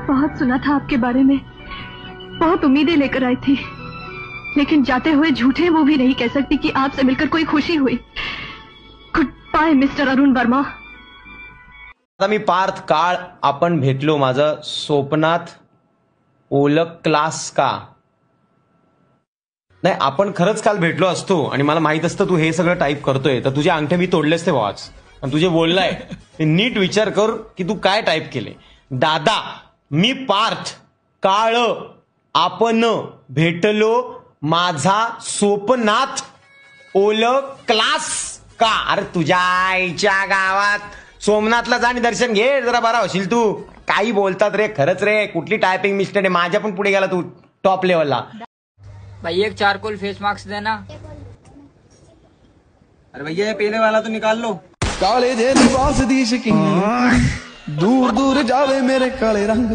बहुत सुना था आपके बारे में, बहुत उम्मीदें लेकर आई थी, लेकिन जाते हुए झूठे वो भी नहीं कह सकती कि आपसे मिलकर कोई खुशी हुई। Good bye mister Arun Verma. आता मी पार्थ काळ आपण भेटलो, माझं स्वप्नात ओळखलास का? नाही, आपण खरंच काल भेटलो असतो आणि मला माहित असतं तू हे सगळं टाईप करतोय तर तुझे अंगठे मी तोडले असते वाच. पण तुझे बोललाय ते नीट विचार कर की तू काय टाईप केले. दादा मी पार्थ काळ आपण भेटलो, माझा स्वप्नात ओळखलास का? अरे तुझ्या आईच्या गावात सोमनाथला जा आणि दर्शन घे, जरा बरा होशील तू. काही बोलतात रे, खरंच रे, कुठली टायपिंग मिस्टेक आहे. माझ्या पण पुढे गेला तू टॉप लेवलला. भाई एक चारकोल फेस मास्क देना। अरे भैया ये पहले वाला तो निकाल लो। काले दे लिबास दी शकीन दूर दूर जावे मेरे काले रंग।